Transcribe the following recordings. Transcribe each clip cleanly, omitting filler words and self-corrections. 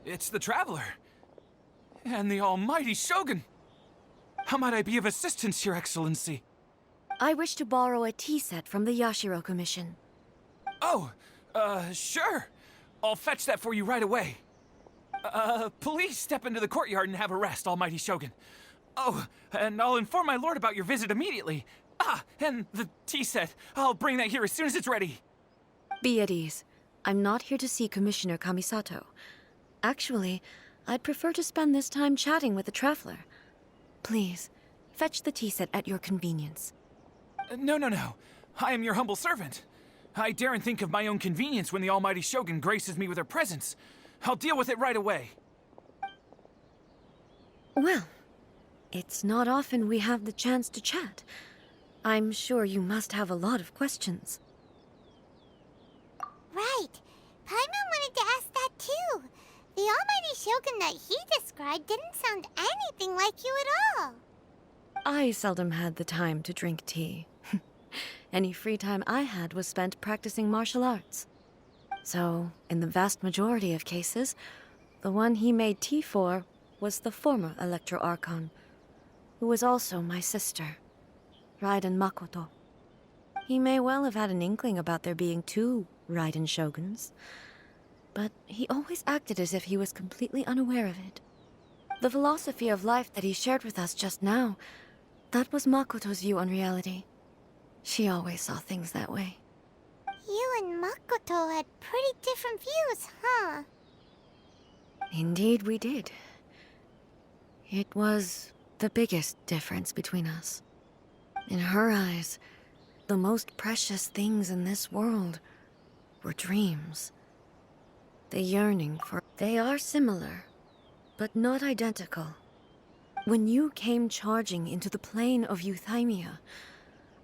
It's the Traveler. And the almighty Shogun. How might I be of assistance, Your Excellency? I wish to borrow a tea set from the Yashiro Commission. Oh, sure. I'll fetch that for you right away. Please step into the courtyard and have a rest, almighty Shogun. Oh, and I'll inform my lord about your visit immediately. Ah, and the tea set. I'll bring that here as soon as it's ready. Be at ease. I'm not here to see Commissioner Kamisato. Actually, I'd prefer to spend this time chatting with the Traveler. Please, fetch the tea set at your convenience. No. I am your humble servant. I daren't think of my own convenience when the almighty Shogun graces me with her presence. I'll deal with it right away. Well, it's not often we have the chance to chat. I'm sure you must have a lot of questions. Right. Paimon wanted to ask that too. The almighty Shogun that he described didn't sound anything like you at all. I seldom had the time to drink tea. Any free time I had was spent practicing martial arts. So, in the vast majority of cases, the one he made tea for was the former Electro Archon, who was also my sister, Raiden Makoto. He may well have had an inkling about there being two Raiden Shoguns, but he always acted as if he was completely unaware of it. The philosophy of life that he shared with us just now, that was Makoto's view on reality. She always saw things that way. You and Makoto had pretty different views, huh? Indeed we did. It was the biggest difference between us. In her eyes, the most precious things in this world were dreams. The yearning for... They are similar, but not identical. When you came charging into the plane of Euthymia,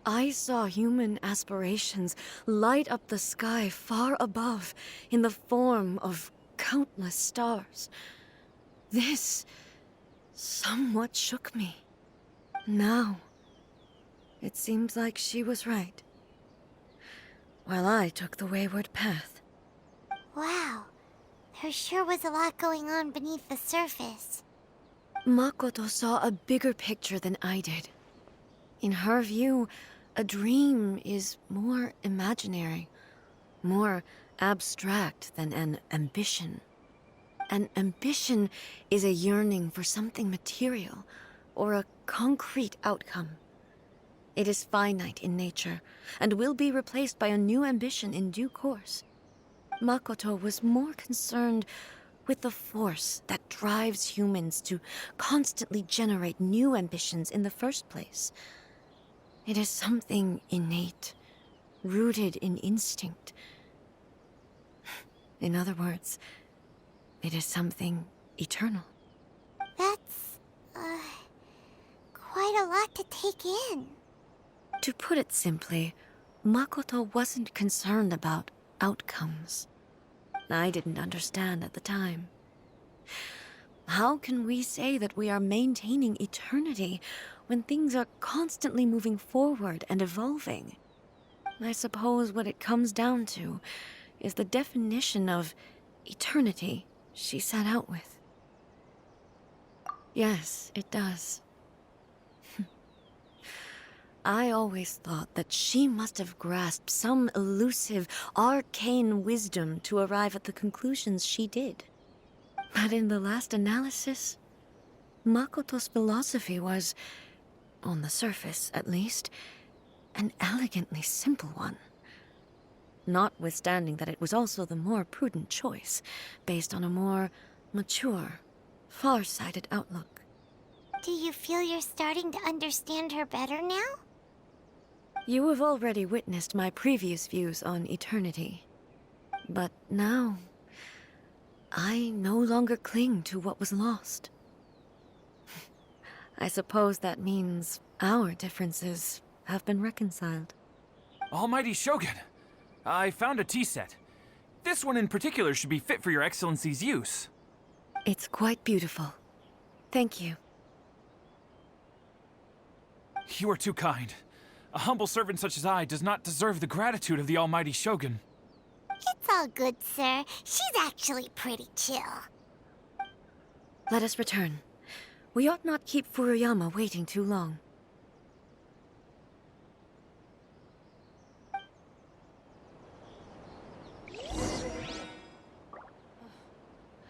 I saw human aspirations light up the sky far above in the form of countless stars. This somewhat shook me. Now, it seems like she was right, while I took the wayward path. Wow. There sure was a lot going on beneath the surface. Makoto saw a bigger picture than I did. In her view, a dream is more imaginary, more abstract than an ambition. An ambition is a yearning for something material, or a concrete outcome. It is finite in nature, and will be replaced by a new ambition in due course. Makoto was more concerned with the force that drives humans to constantly generate new ambitions in the first place. It is something innate, rooted in instinct. In other words, it is something eternal. That's, quite a lot to take in. To put it simply, Makoto wasn't concerned about outcomes. I didn't understand at the time. How can we say that we are maintaining eternity when things are constantly moving forward and evolving? I suppose what it comes down to is the definition of eternity she set out with. Yes, it does. I always thought that she must have grasped some elusive, arcane wisdom to arrive at the conclusions she did. But in the last analysis, Makoto's philosophy was, on the surface at least, an elegantly simple one. Notwithstanding that it was also the more prudent choice, based on a more mature, far-sighted outlook. Do you feel you're starting to understand her better now? You have already witnessed my previous views on eternity. But now, I no longer cling to what was lost. I suppose that means our differences have been reconciled. Almighty Shogun, I found a tea set. This one in particular should be fit for your Excellency's use. It's quite beautiful. Thank you. You are too kind. A humble servant such as I does not deserve the gratitude of the almighty Shogun. It's all good, sir. She's actually pretty chill. Let us return. We ought not keep Furuyama waiting too long.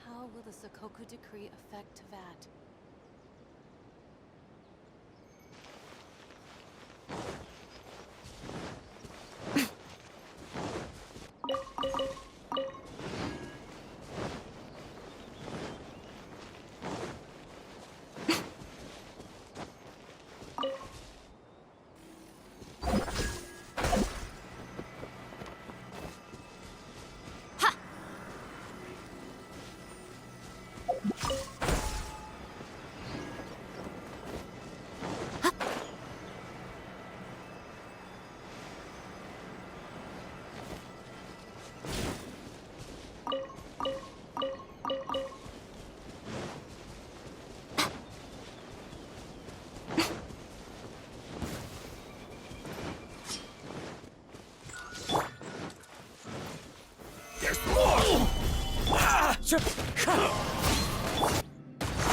How will the Sakoku decree affect Tavad?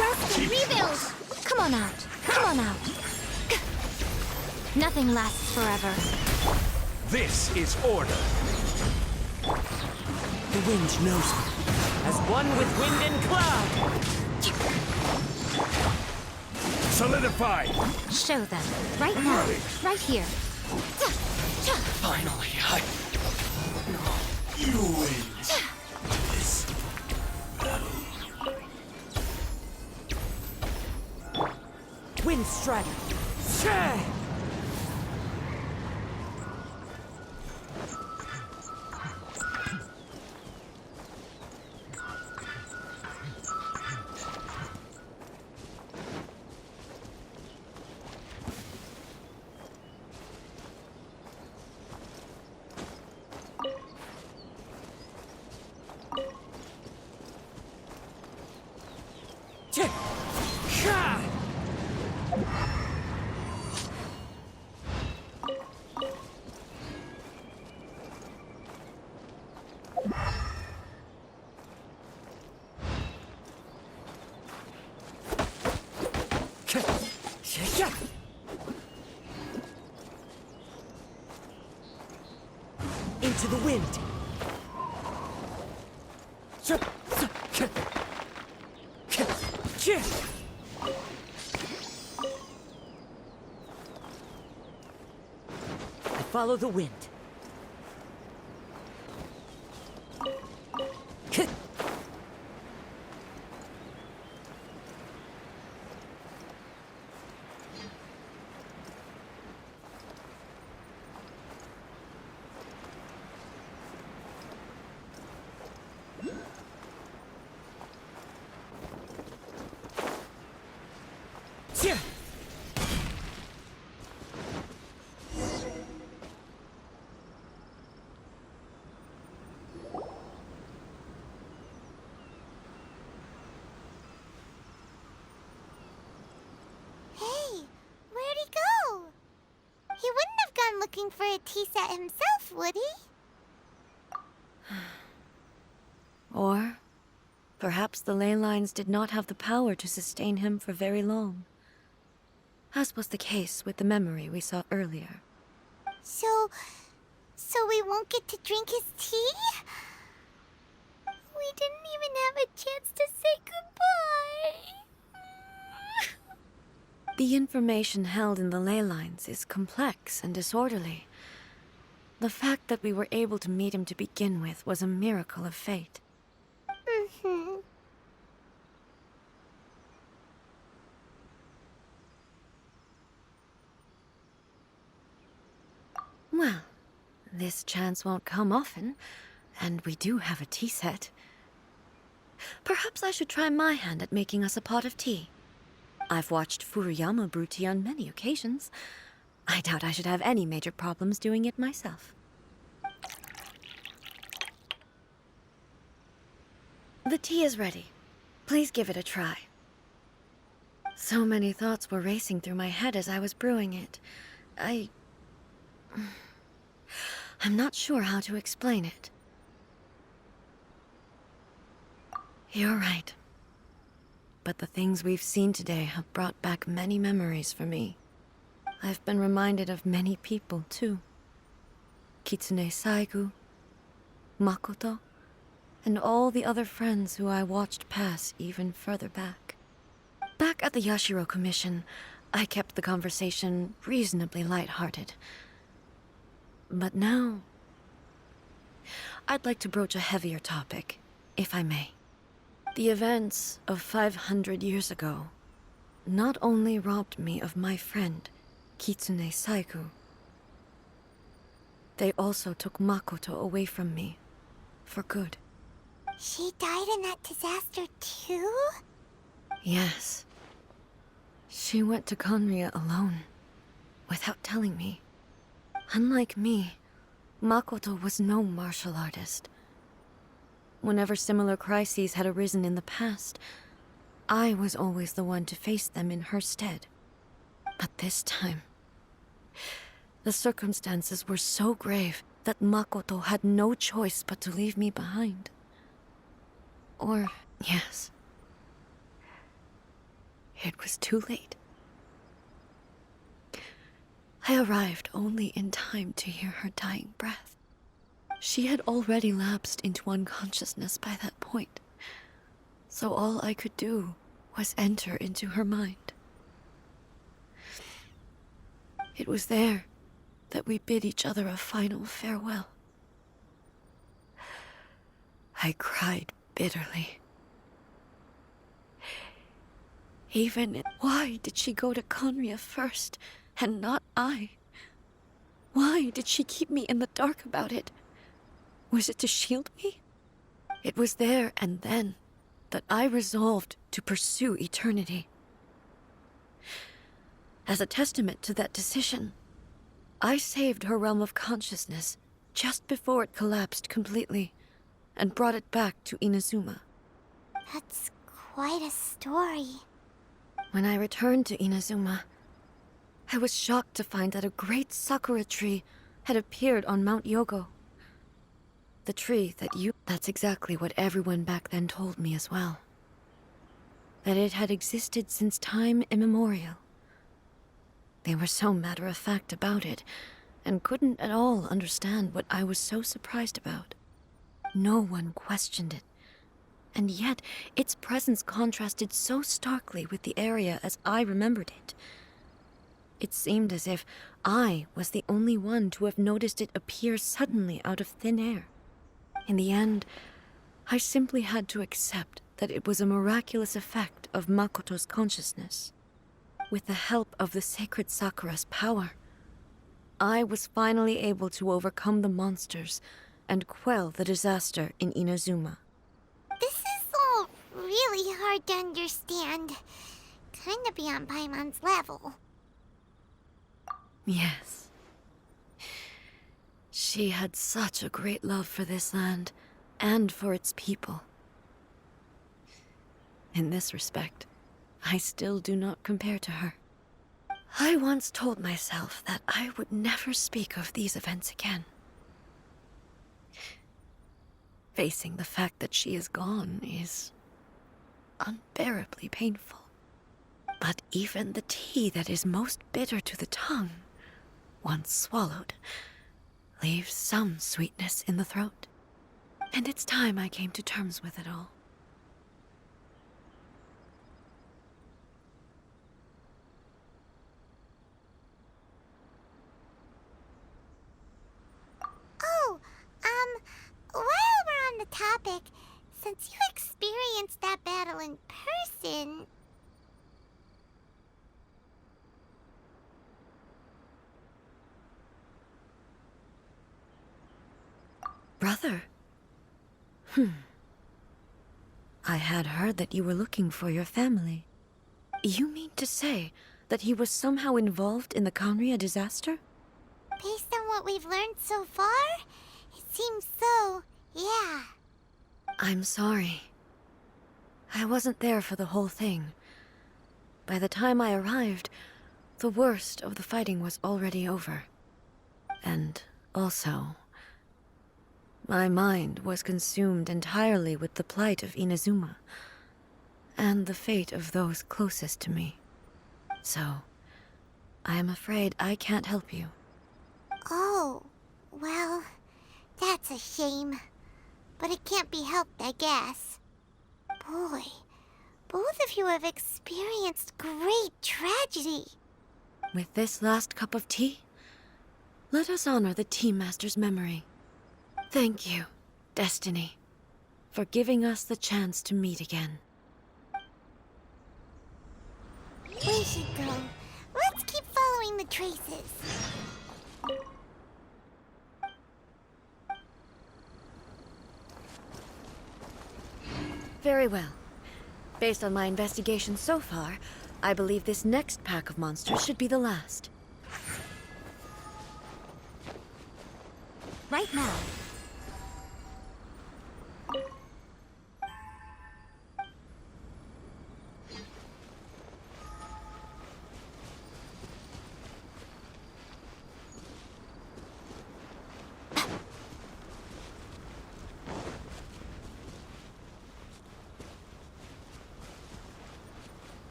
Rest and rebuild! Come on out. Come on out. Nothing lasts forever. This is order. The wind knows me, as one with wind and cloud. Solidify! Show them. Right now. Right here. Finally, you win. This battle. Wind Strider. Into the wind. I follow the wind. Hey, where'd he go? He wouldn't have gone looking for a tea set himself, would he? Or perhaps the ley lines did not have the power to sustain him for very long, as was the case with the memory we saw earlier. So we won't get to drink his tea? We didn't even have a chance to say goodbye. The information held in the ley lines is complex and disorderly. The fact that we were able to meet him to begin with was a miracle of fate. Mm-hmm. Well, this chance won't come often, and we do have a tea set. Perhaps I should try my hand at making us a pot of tea. I've watched Furuyama brew tea on many occasions. I doubt I should have any major problems doing it myself. The tea is ready. Please give it a try. So many thoughts were racing through my head as I was brewing it. I'm not sure how to explain it. You're right. but the things we've seen today have brought back many memories for me. I've been reminded of many people, too. Kitsune Saigu, Makoto, and all the other friends who I watched pass even further back. Back at the Yashiro Commission, I kept the conversation reasonably lighthearted. But now, I'd like to broach a heavier topic, if I may. The events of 500 years ago not only robbed me of my friend, Kitsune Saigu, they also took Makoto away from me, for good. She died in that disaster too? Yes. She went to Conria alone, without telling me. Unlike me, Makoto was no martial artist. Whenever similar crises had arisen in the past, I was always the one to face them in her stead. But this time, the circumstances were so grave that Makoto had no choice but to leave me behind. Or, yes, it was too late. I arrived only in time to hear her dying breath. She had already lapsed into unconsciousness by that point, so all I could do was enter into her mind. It was there that we bid each other a final farewell. I cried bitterly. Why did she go to Conria first, and not I? Why did she keep me in the dark about it? Was it to shield me? It was there and then that I resolved to pursue eternity. As a testament to that decision, I saved her realm of consciousness just before it collapsed completely and brought it back to Inazuma. That's quite a story. When I returned to Inazuma, I was shocked to find that a great sakura tree had appeared on Mount Yogo. The tree that That's exactly what everyone back then told me as well. That it had existed since time immemorial. They were so matter-of-fact about it, and couldn't at all understand what I was so surprised about. No one questioned it, and yet its presence contrasted so starkly with the area as I remembered it. It seemed as if I was the only one to have noticed it appear suddenly out of thin air. In the end, I simply had to accept that it was a miraculous effect of Makoto's consciousness. With the help of the sacred Sakura's power, I was finally able to overcome the monsters and quell the disaster in Inazuma. This is all really hard to understand. Kinda beyond Paimon's level. Yes. She had such a great love for this land, and for its people. In this respect, I still do not compare to her. I once told myself that I would never speak of these events again. Facing the fact that she is gone is unbearably painful. But even the tea that is most bitter to the tongue, once swallowed, leaves some sweetness in the throat. And it's time I came to terms with it all. Oh, while we're on the topic, since you experienced that battle in person... Brother? I had heard that you were looking for your family. You mean to say that he was somehow involved in the Conria disaster? Based on what we've learned so far, it seems so, yeah. I'm sorry. I wasn't there for the whole thing. By the time I arrived, the worst of the fighting was already over. And also, my mind was consumed entirely with the plight of Inazuma. and the fate of those closest to me. So, I am afraid I can't help you. Oh, well, that's a shame. But it can't be helped, I guess. Boy, both of you have experienced great tragedy. With this last cup of tea, let us honor the Tea Master's memory. Thank you, Destiny, for giving us the chance to meet again. We should go. Let's keep following the traces. Very well. Based on my investigation so far, I believe this next pack of monsters should be the last. Right now.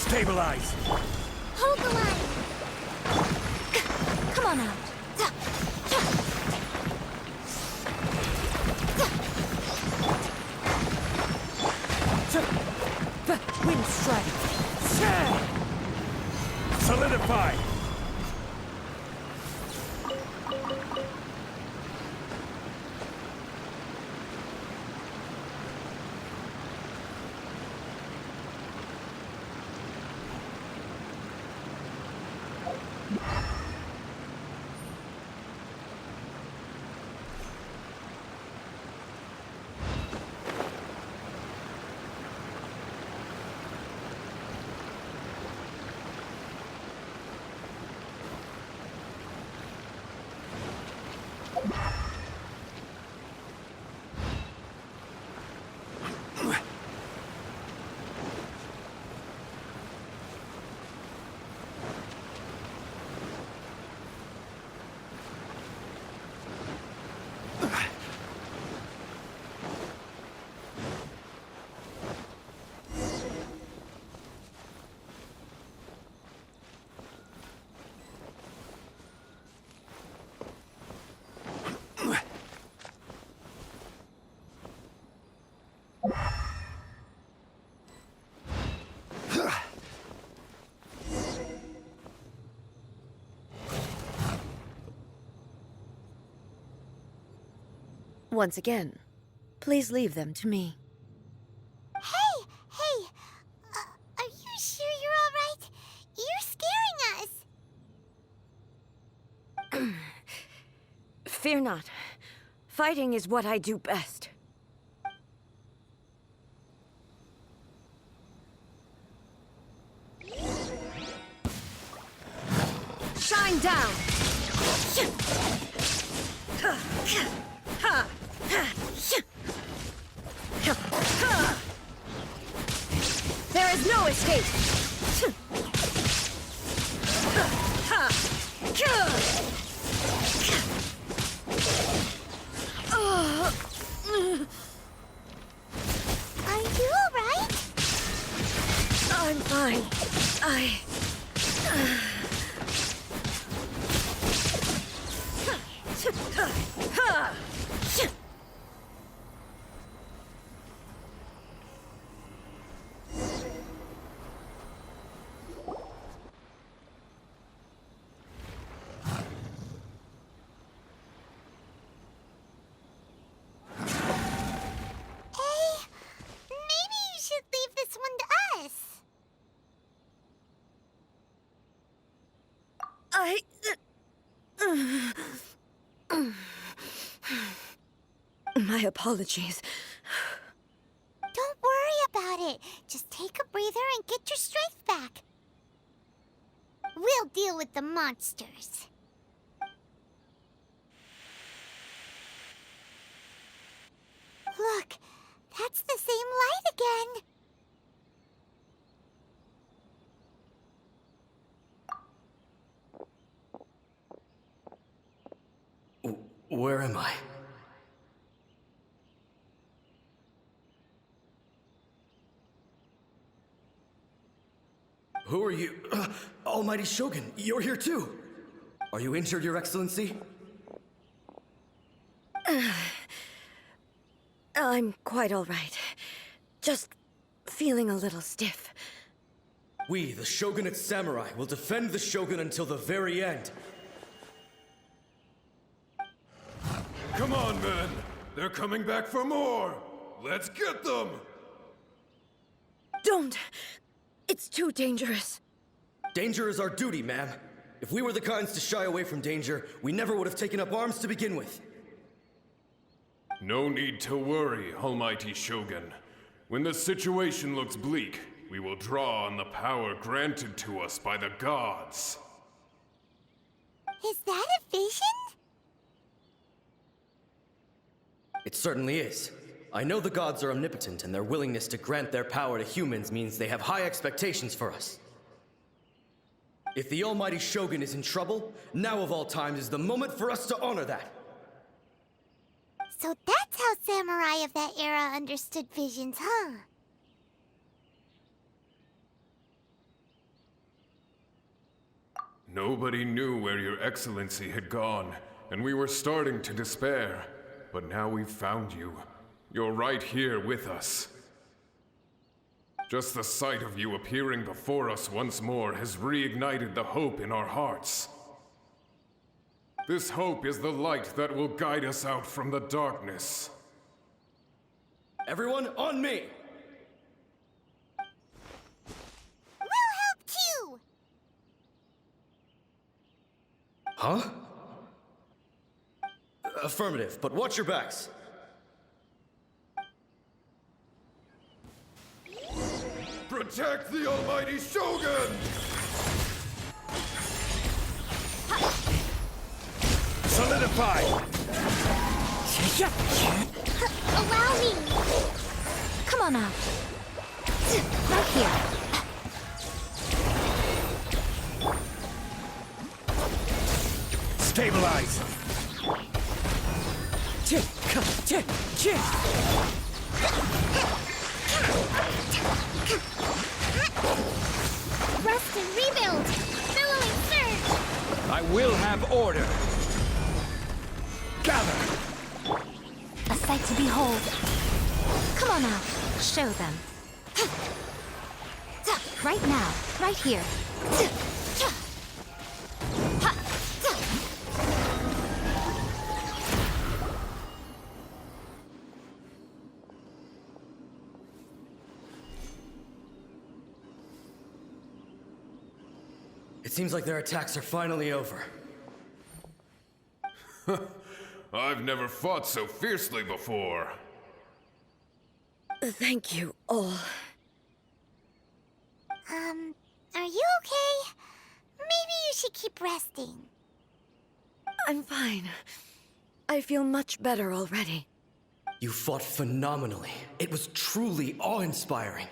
Stabilize! Hold the line. Come on out. Wind strike. Solidify! Once again, please leave them to me. Hey! Are you sure you're all right? You're scaring us. Fear not. Fighting is what I do best. There is no escape! Are you alright? I'm fine. Hey, maybe you should leave this one to us. My apologies. Don't worry about it. Just take a breather and get your strength back. We'll deal with the monsters. Look, that's the same light again. Where am I? Who are you? Almighty Shogun, you're here too! Are you injured, Your Excellency? I'm quite all right. Just feeling a little stiff. We, the Shogunate Samurai, will defend the Shogun until the very end. Come on, men! They're coming back for more! Let's get them! Don't! It's too dangerous. Danger is our duty, ma'am. If we were the kinds to shy away from danger, we never would have taken up arms to begin with. No need to worry, Almighty Shogun. When the situation looks bleak, we will draw on the power granted to us by the gods. Is that a vision? It certainly is. I know the gods are omnipotent, and their willingness to grant their power to humans means they have high expectations for us. If the Almighty Shogun is in trouble, now of all times is the moment for us to honor that. So that's how samurai of that era understood visions, huh? Nobody knew where Your Excellency had gone, and we were starting to despair. But now we've found you. You're right here with us. Just the sight of you appearing before us once more has reignited the hope in our hearts. This hope is the light that will guide us out from the darkness. Everyone, on me! We'll help too! Huh? Affirmative, but watch your backs. Protect the Almighty Shogun! Solidify! Allow me! Come on now. Right here. Stabilize! Rest and rebuild! Billowing surge! I will have order. Gather! A sight to behold. Come on now. Show them. Right now. Right here. It seems like their attacks are finally over. I've never fought so fiercely before. Thank you all. Are you okay? Maybe you should keep resting. I'm fine. I feel much better already. You fought phenomenally. It was truly awe-inspiring.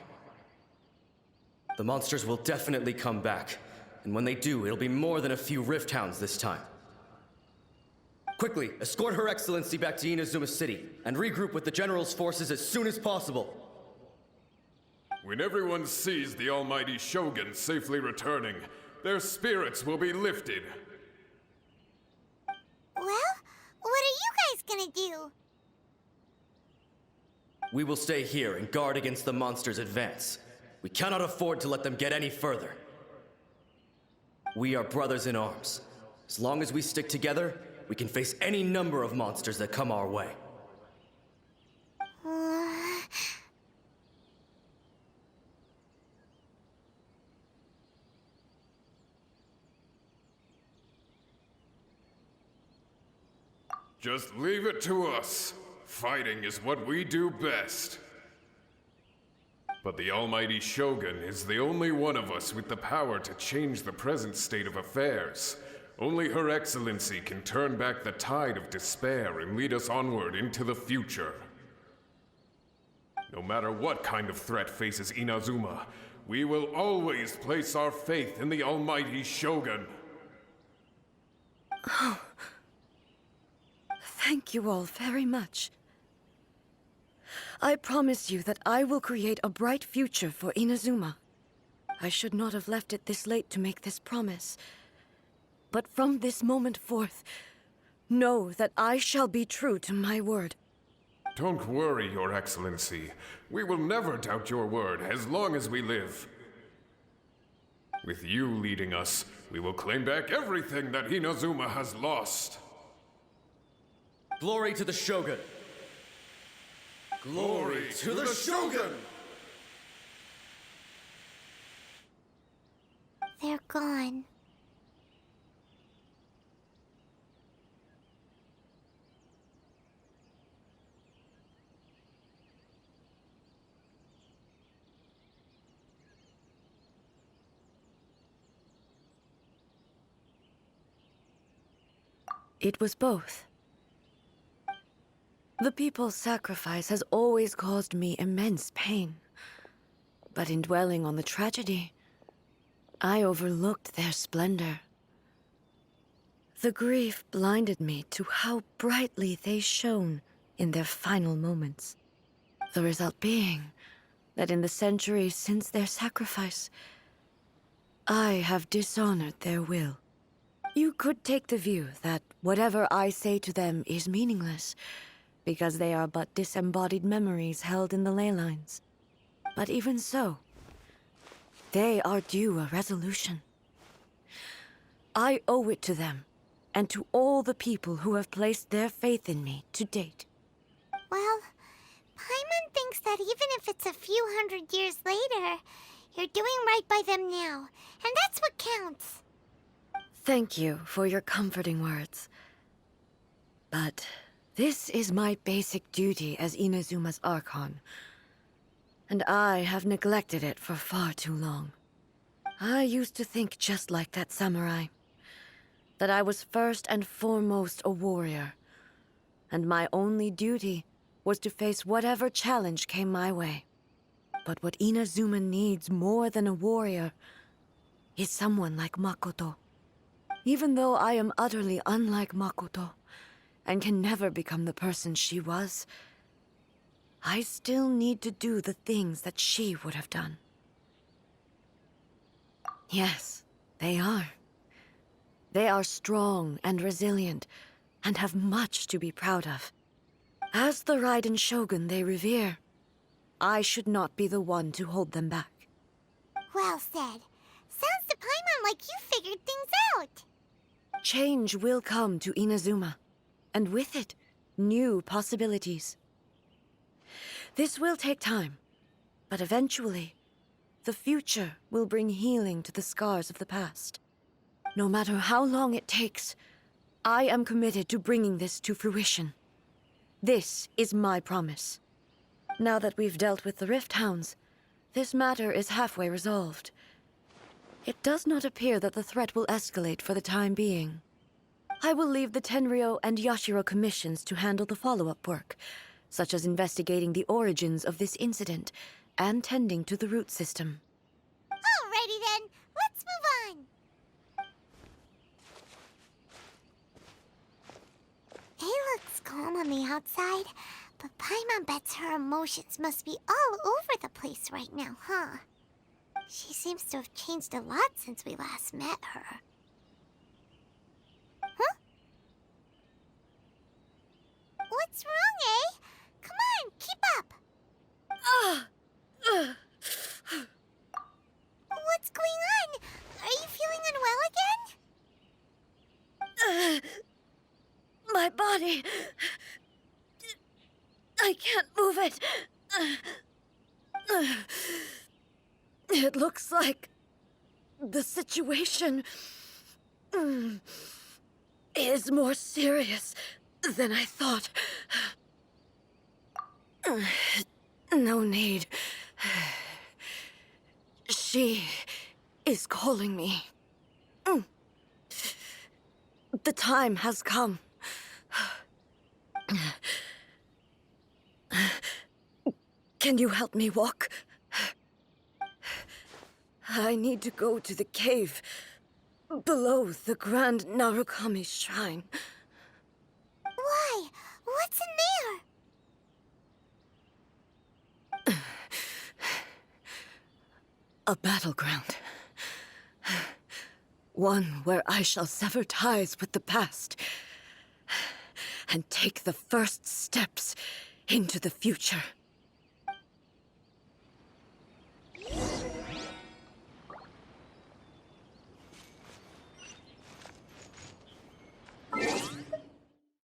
The monsters will definitely come back. And when they do, it'll be more than a few Rift Hounds this time. Quickly, escort Her Excellency back to Inazuma City, and regroup with the General's forces as soon as possible. When everyone sees the almighty Shogun safely returning, their spirits will be lifted. Well, what are you guys gonna do? We will stay here and guard against the monsters' advance. We cannot afford to let them get any further. We are brothers in arms. As long as we stick together, we can face any number of monsters that come our way. Just leave it to us. Fighting is what we do best. But the almighty Shogun is the only one of us with the power to change the present state of affairs. Only Her Excellency can turn back the tide of despair and lead us onward into the future. No matter what kind of threat faces Inazuma, we will always place our faith in the almighty Shogun. Thank you all very much. I promise you that I will create a bright future for Inazuma. I should not have left it this late to make this promise. But from this moment forth, know that I shall be true to my word. Don't worry, Your Excellency. We will never doubt your word as long as we live. With you leading us, we will claim back everything that Inazuma has lost. Glory to the Shogun! Glory to the Shogun! They're gone. It was both. The people's sacrifice has always caused me immense pain. But in dwelling on the tragedy, I overlooked their splendor. The grief blinded me to how brightly they shone in their final moments. The result being that in the centuries since their sacrifice, I have dishonored their will. You could take the view that whatever I say to them is meaningless, because they are but disembodied memories held in the ley lines. But even so, they are due a resolution. I owe it to them, and to all the people who have placed their faith in me to date. Well, Paimon thinks that even if it's a few hundred years later, you're doing right by them now, and that's what counts. Thank you for your comforting words. But this is my basic duty as Inazuma's Archon, and I have neglected it for far too long. I used to think just like that samurai, that I was first and foremost a warrior, and my only duty was to face whatever challenge came my way. But what Inazuma needs more than a warrior is someone like Makoto. Even though I am utterly unlike Makoto, and can never become the person she was, I still need to do the things that she would have done. Yes, they are. They are strong and resilient, and have much to be proud of. As the Raiden Shogun they revere, I should not be the one to hold them back. Well said. Sounds to Paimon like you figured things out. Change will come to Inazuma, and with it, new possibilities. This will take time, but eventually, the future will bring healing to the scars of the past. No matter how long it takes, I am committed to bringing this to fruition. This is my promise. Now that we've dealt with the Rift Hounds, this matter is halfway resolved. It does not appear that the threat will escalate for the time being. I I will leave the Tenryo and Yashiro commissions to handle the follow-up work, such as investigating the origins of this incident and tending to the root system. Alrighty then, let's move on. It looks calm on the outside, but Paimon bets her emotions must be all over the place right now, huh? She seems to have changed a lot since we last met her. Huh? What's wrong, eh? Come on, keep up! What's going on? Are you feeling unwell again? My body... I can't move it. It looks like the situation is more serious than I thought. No need. She is calling me. The time has come. Can you help me walk? I need to go to the cave below the Grand Narukami Shrine. Why? What's in there? A battleground. One where I shall sever ties with the past and take the first steps into the future.